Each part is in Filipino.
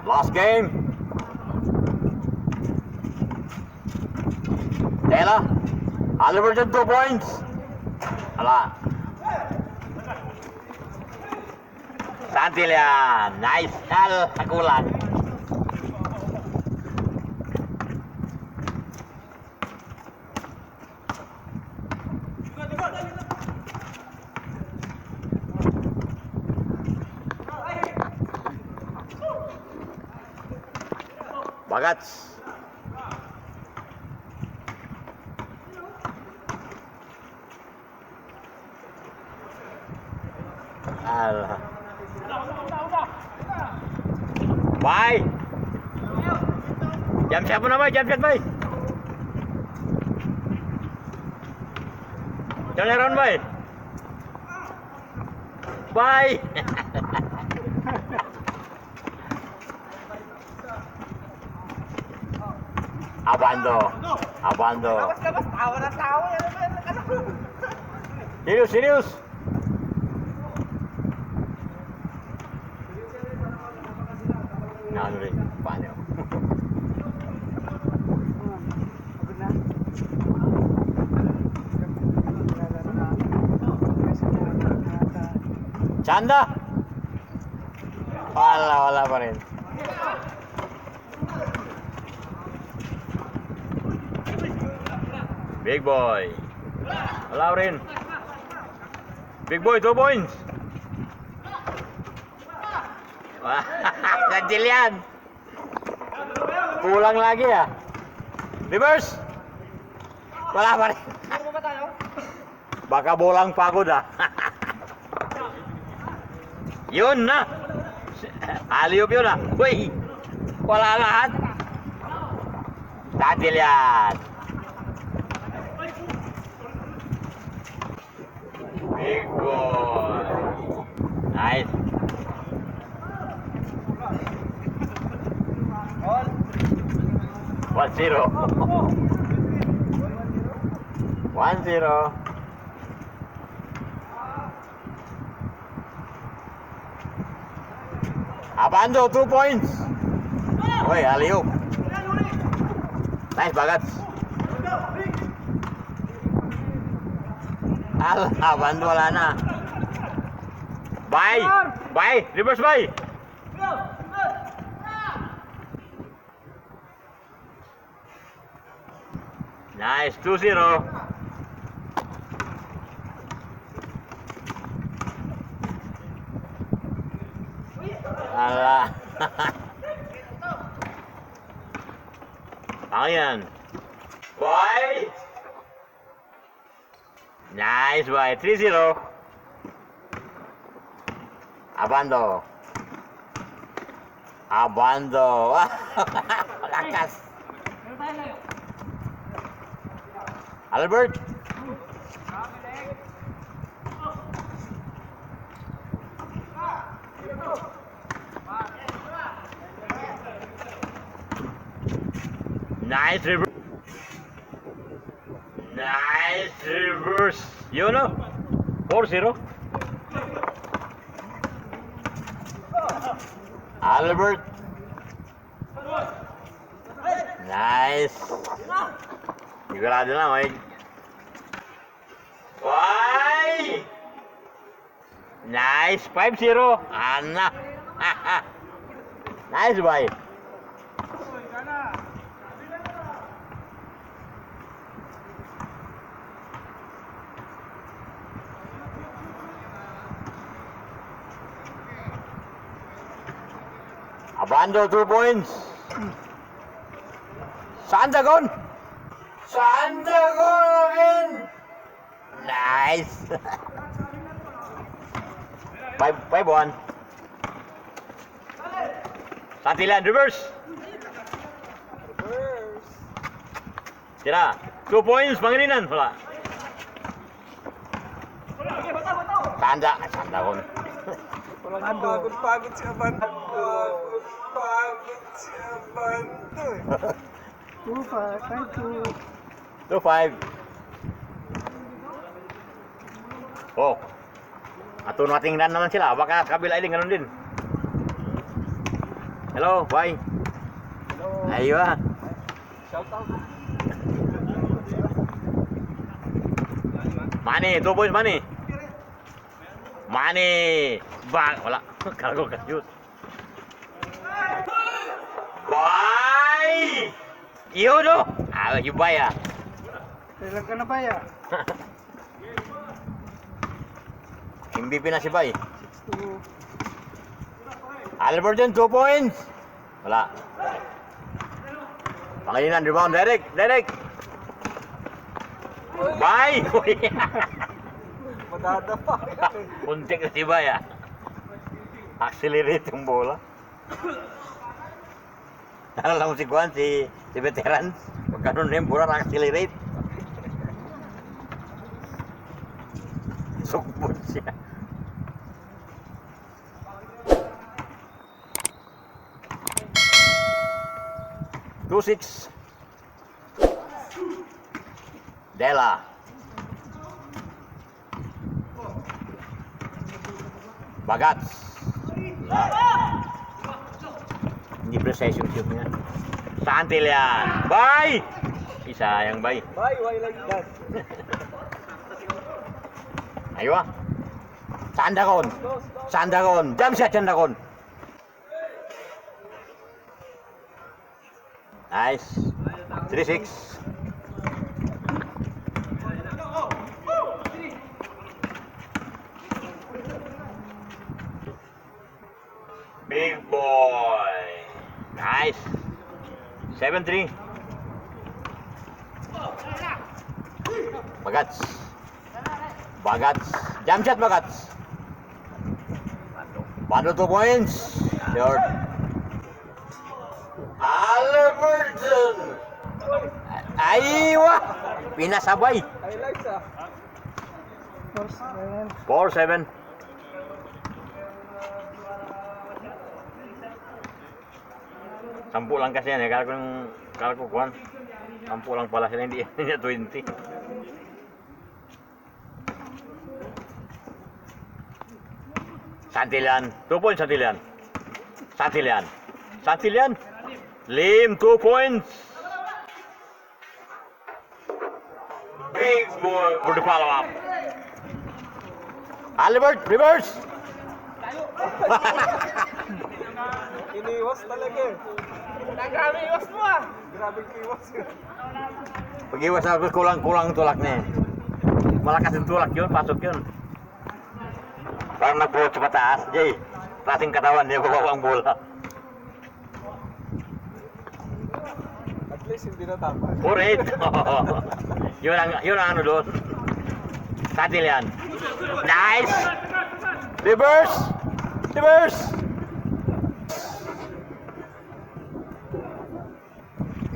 Last game. Taylor. Halliburton 2 points. Wala. Santillan. Nice. Nakulang. Bagats. Alah. Bye. Jam siapa nama? Jam siapa, bay? Jam ron, bay. Bye. Abando. Abando. Labas, tawa na tawa. Serius, serius. Ano rin, paano? Chanda? Wala pa rin. Big boy. Wala rin. Big boy, 2 points. Ganjil yan. Kulang lagi ya. Reverse. Wala pa rin. Baka bolang pagod ah. Yun na. Aliyop yun ah. Uy. Wala lahat. Ganjil yan. Big boy. Nice. 1-0. 1-0. Abando 2 points. Oy, alley-oop. Nice Bagats. Abando wala na. Bye. Bye. Reverse bye. Nice, 2-0. Alah. Ayan. Boy. Nice, boy. 3-0. Abando. Abando. Lakas. Albert. Nice reverse. Nice reverse. You know? 4-0. Albert. Nice. Sigurado na, may. Why? Nice. 5-0. Anak. Nice, boy. Abando 2 points. Sandagon. Sandagon again. Nice. 5-1. Santillan reverse. Tira. 2 points Pangilinan pula. Sandagon. Pagod si Abando. Pagod si Abando. 2-5. Oh. Ato natingnan naman sila. Baka kabila din ganun din. Hello, bye. Hello. Ayo ah. Shout out. Money, 2 points money. Money. Bang, wala. Kala ko shoot. Bye. Iyo no. Ah, you buy ah. Kailan ka na ba ya? MVP na si Bay. 2. Alberton 2 points. Wala. Pangilinan rebound Derek. Bay. Madadapa. Puntik na si Bay ah. Accelerate yung bola. Nalala mo si Juan, si veterans. Pag ganun na yung bola, accelerate. Sukbot siya. Two six. Dela. Bagats. Hindi precise yung shoot niya. Santil yan. Bay! Isa yang bay. Bye, why like that? Ayo ah. Sandakon. Sandakon. Jam shot Sandakon. Nice. 3-6. Big boy. Nice. 7-3. Bagats. Jam shot Bagats. Bando 2 points. Short. Alberton. Aywa. Pinasabay. Highlights ah. 4-7. Sampu lang kasi yan eh. Kala ko kuhan. Sampu lang pala sila. Hindi niya 20. Santillan. 2 points Santillan. Santillan. Lim 2 points. Big boy for the follow up. Albert, reverse. Iniwas talaga eh. Grabe iwas mo ah. Grabe iwas yun. Pag-iwas ako, kulang tulak niya. Malakas yung tulak yun, pasok yun. Parang nag-boot sa pataas, Jay. Klaseng katawan niya, babawa ang bola. At least hindi na tama. 4-8. Yun ang ano doon. Satil yan. Nice! Reverse!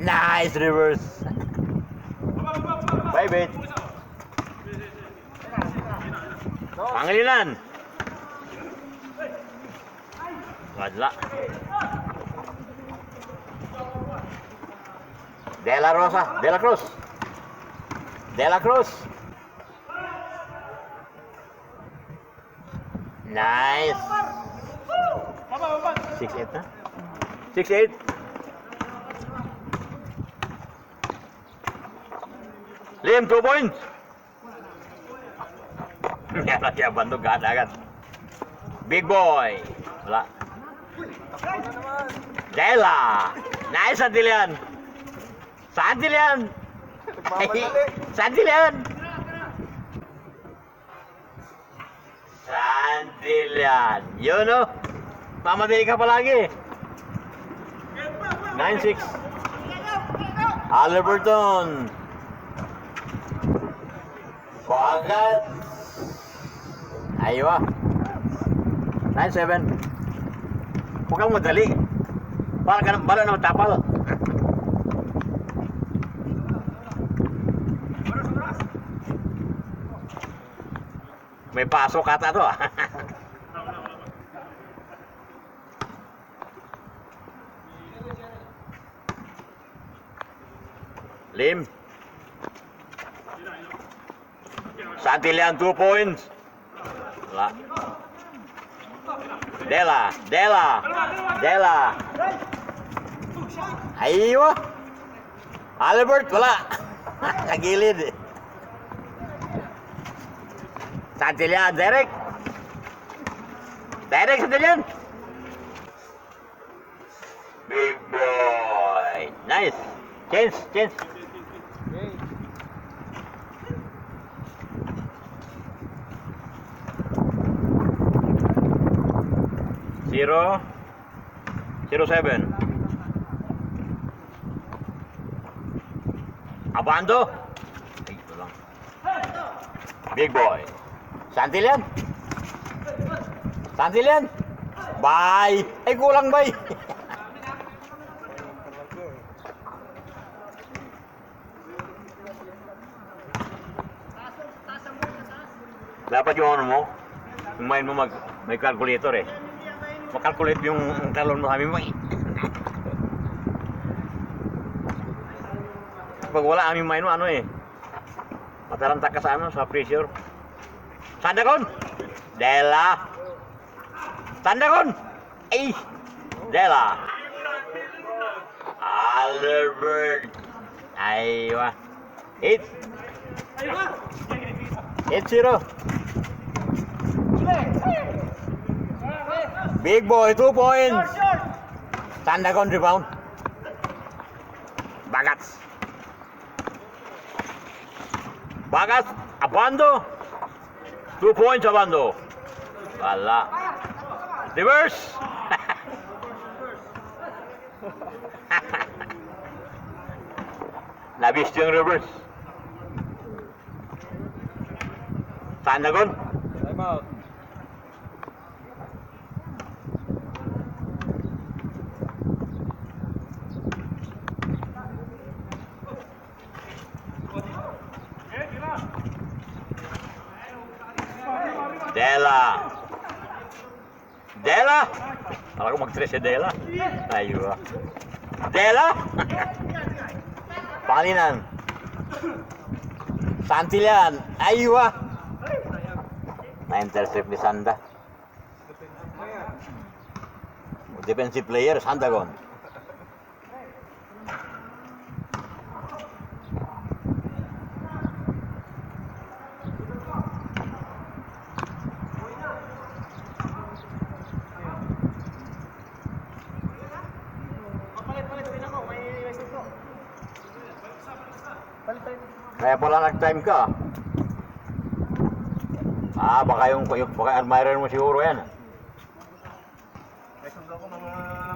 Nice reverse. Bye, bait. Pangilinan. Wadla. De La Cruz. Nice. 6-8 na. 6-8. Lim, 2 points. Yan siya, bandog agad. Big boy. Wala. Dela. Nice, Santillan. Santillan. Yun o. Mamadali ka palagi. 9-6. Alberton. Bagat. Aywa. 9-7. Huwag kang madali. Para naman tapal. May pasok ata to ah. Lim. Santillan 2 points. Wala. Dela. Aywa. Albert, wala. Nagilid. Santilian, Derek. Santilian. Big boy. Nice. Change. Okay. 0-7. Abando. Ay, ito lang. Big boy. Santilian. Bye. Ay, kulang bay. Dapat yung ano mo, yung mind mo may calculator eh. Makalculate yung talon mo kami mo eh. Pag wala aming mind mo, ano eh. Mataranta ka sa ano, sa pressure. Sandagon! Dela! Sandagon! Ay! Dela! Albert! Aywa! 8! 8-0! Big boy, 2 points! Sandagon rebound. Bagats! Abando! 2 points, Abando! Wala! Reverse! Labis yung reverse. Sandagon? Time out. Dela! Akala ko mag-tres si Dela. Aywa. Dela! Pangalinan. Santilian. Aywa. Na-intercept ni Sanda. Defensive player, Sandagon. Kaya pala nag-time ka. Baka admirer mo siguro yan. May sundo ko mga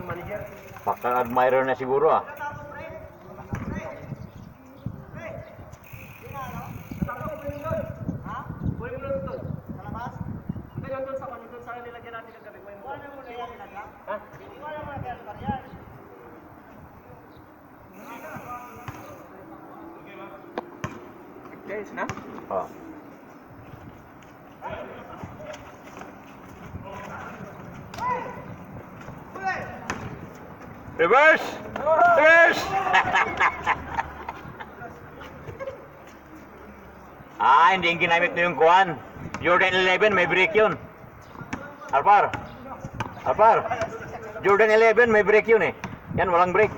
manager. Baka admirer na siguro ah. Guys, na? Oh. Reverse! Hindi yung ginamit mo yung kuhan. Jordan 11, may break yun. Alpar. Jordan 11, may break yun eh. Yan, walang break.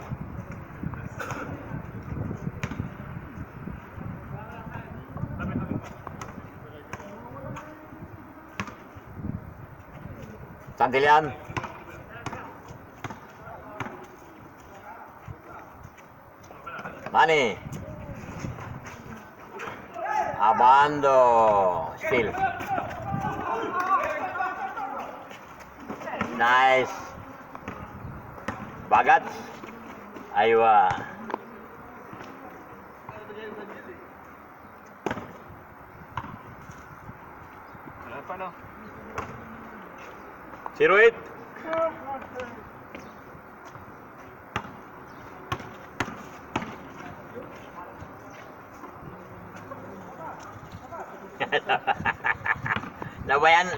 Santilian. Mani. Abando. Still. Nice. Bagats. Aywa. Paano? 0-8.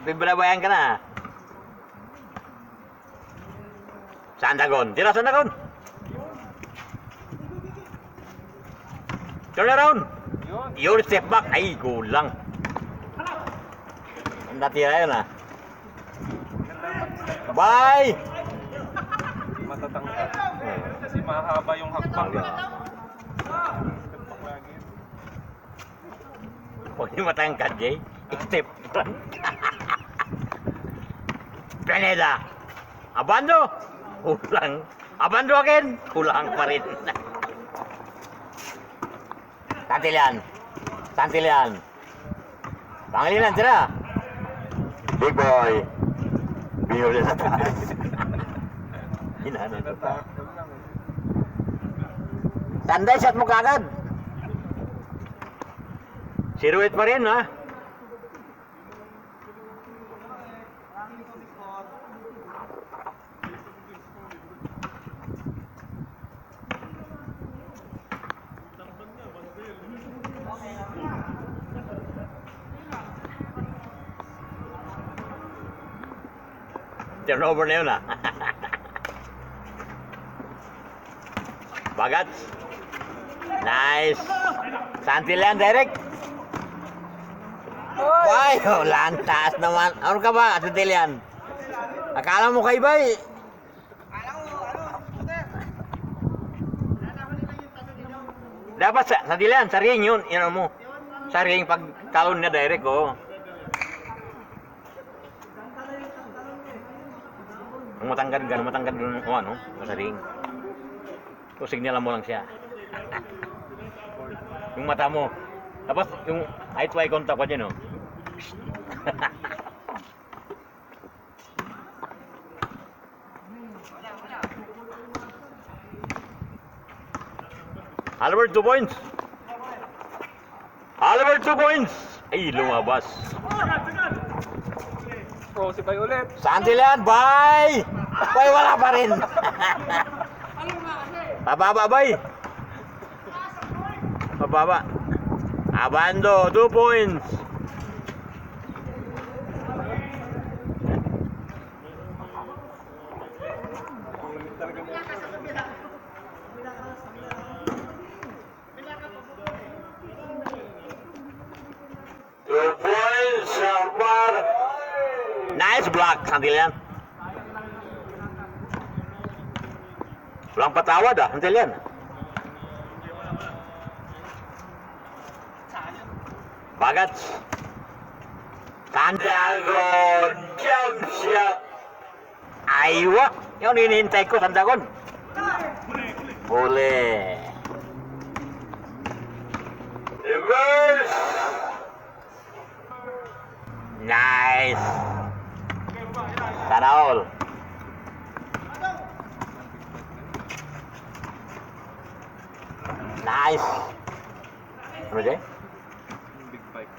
Bibalabayan ka na. Sandagon. Tira, Sandagon. Turn around. Yun, step back. Ay, kulang. Natira yun ah. Bye! Matatangkad. Kasi mahaba yung hakbang niya. Huwag niyo matangkad, Jay. Step front. Pineda. Abando. Kulang. Abando again. Kulang pa rin. Santilian. Santilian. Pangilinan sila. Big boy. Bihuli na tayo. Hinano na tayo. Natakot lang eh. Tanday, shot mo kagad. 0-8 pa rin, ha? Turnover na yun, ha? Bagat. Nice. Santilan, direct. Ay, ulan. Taas naman. Ano ka ba, Santilan? Akala mo kay Bay? Dapat sa Santilan, sa ring yun. Yan mo. Sa ring, pag kalon na direct, oh. Kung matangkad dun, oh, ano, sa ring. So, signalan mo lang siya. Yung mata mo. Tapos, yung eye to eye contact pa dyan, oh. Albert, 2 points. Albert, 2 points. Ay, lumabas. Oh, si Bay ulit. Santilan, bye! Bye, wala pa rin. Pababa, bay. Pababa. Abando, 2 points. Nice block, Santilan. Walang patawad, Santilan. Bagat. Santiago, jump shot. Aywa. Yung hinihintay ko, Santiago. Boleh. Reverse. Nice. Sana all. Nice. Ano dyan? Big bike.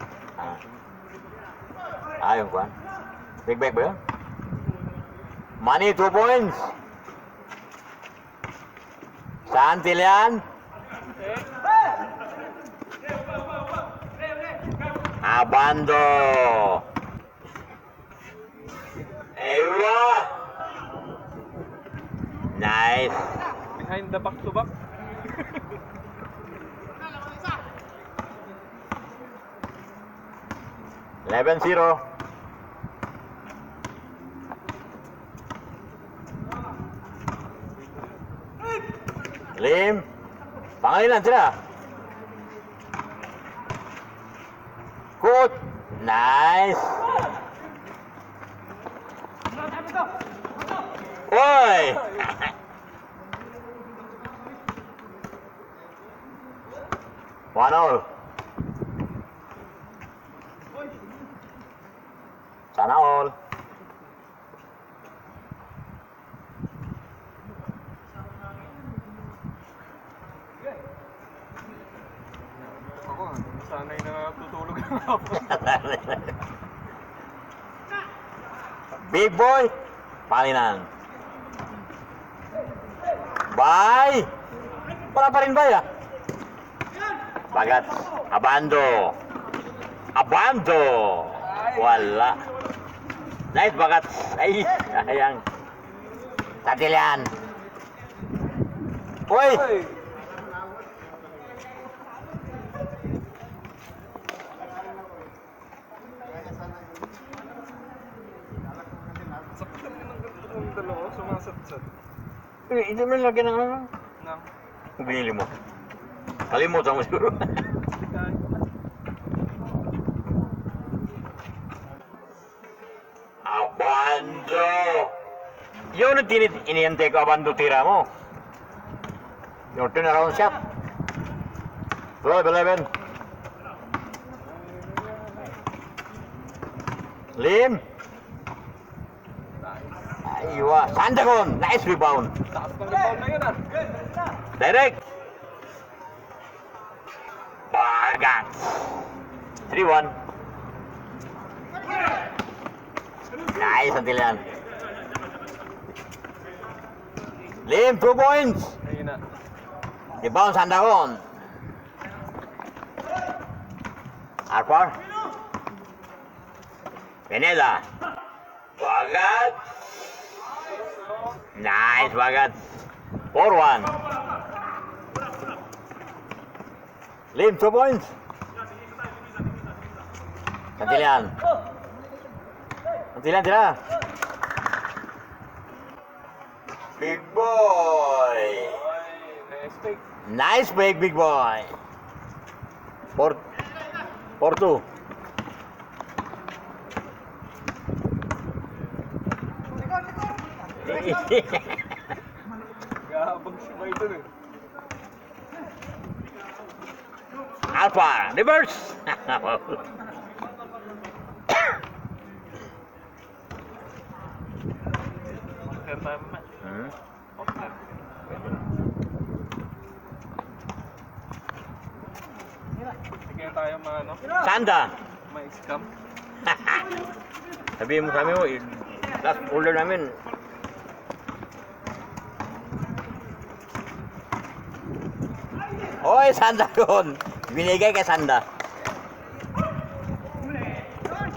Yung kuhan. Big bag ba yun? Money, 2 points. Santilan. Abando. Ewa. Nice. Behind the back to back. Eleven 0. Lim. Pangalinan sila. Good. Nice. Oy. One all. Sana all. Ako, sanay na tutulog ng hapon. Big boy. Pangalinan. Bye. Wala pa rin ba ya? Bagat. Abando. Abando. Wala. Nice, Bagat. Ay, sayang. Santilan. Uy. Ay! Sakit talaga ng Hindi mo lagyan ng ano. Nang. Kung binili mo. Kalimutan mo siguro. Abando! Yun ang inihintay ko, abando tira mo. Yung turnaround shot. 12-11. Lim. Aywa. Sandagon. Nice rebound. Taas ng rebound na yun ah. Direct. Bagat. 3-1. Nice, Antillan. Lim, 2 points. Ayun na. Rebound, Sandagon. Harper. Pineda. Bagat. Nice, Bagat. 4-1. Lim, 2 points. Antillan. Antillan, tira. Big boy. Nice pick. Nice break, big boy. 4-2. Gahabang sibay dun eh. Alpha, reverse. After time na. Hmm? After. Sige tayo maano. Sanda. May scam. Sabihin mo sa amin mo, last order namin. Oy, Sanda yun. Binigay kay Sanda.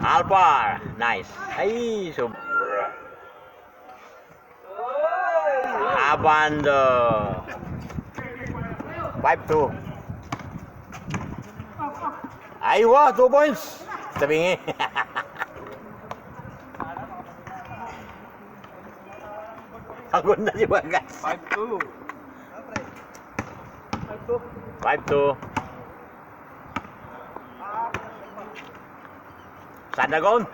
Alpha. Nice. Ay, sobra. Abando. 5-2. Aywa, 2 points. Tabingi. Pagod na si Bagas. 5-2. 5-2. Sandagon.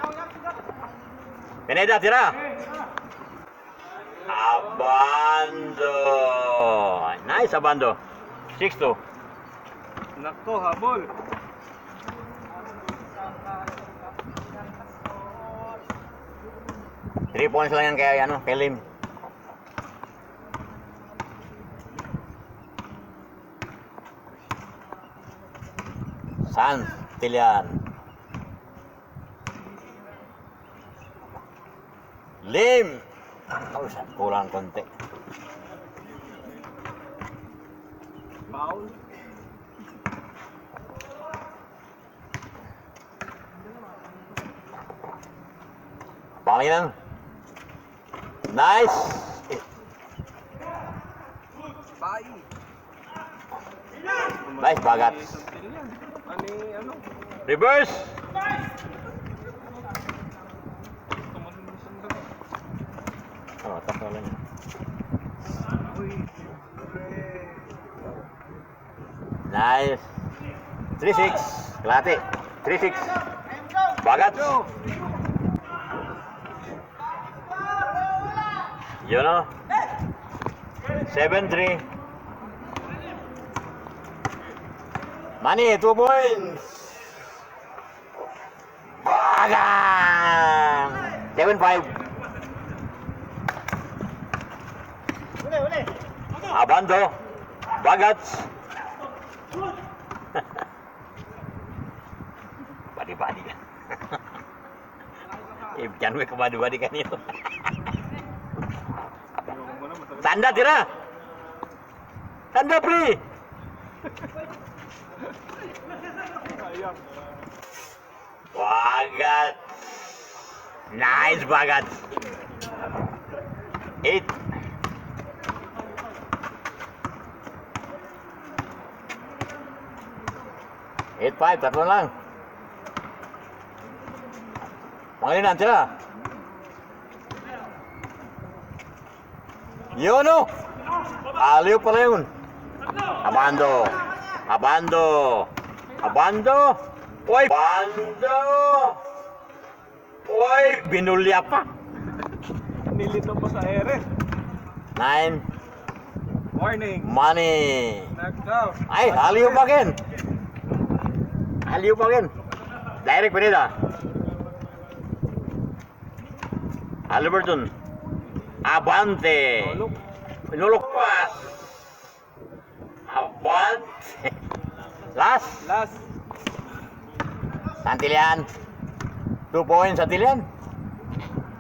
Pineda, tira. Abando. Nice, Abando. 6-2. Nakto, habol. Three points lang yan kay, ano, kay Lim. Santillan. Lim. Oh, kurang konti. Foul. Panginoon. Nice. Bye. Nice, Bagat. Ano? Reverse. Oh, takot lang. Nice. 3-6. Kalahati. 3-6. Bagat. Yun o. 7-3. Money, 2 points. Bagang. 7-5. Abando. Bagats. Badi-badi kan. Jangan we kebadi-badi kan itu. Tanda tira. Tanda pri. Bagat. Nice Bagat. 8. Eight five, tatlo lang. Pangalinan sila. Yun o. Aliw pala yun. Abando. Abando. Abando. Uy, Abando. Uy, binulya pa. Nilito pa sa ere. 9. Warning. Money. Knockout. Ay, aliw pa rin. Aliw pa rin. Direct pinita. Halliburton. Abante. Tulog. Pinulok pas. Abante. Last. Last. Santilian. 2 points Santilian.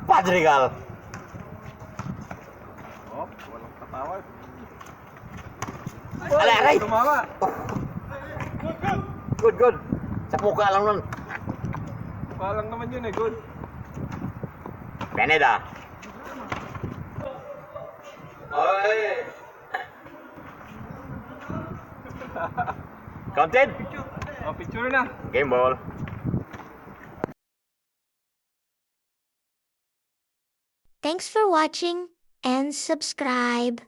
Padrigal. Oh, walang patawad. Alay, alay. Tumama. Good, good. Sa muka lang nun. Palang naman yun eh, good. Pineda. Oy. Counted. Oh, picture na. Game ball. Thanks for watching and subscribe.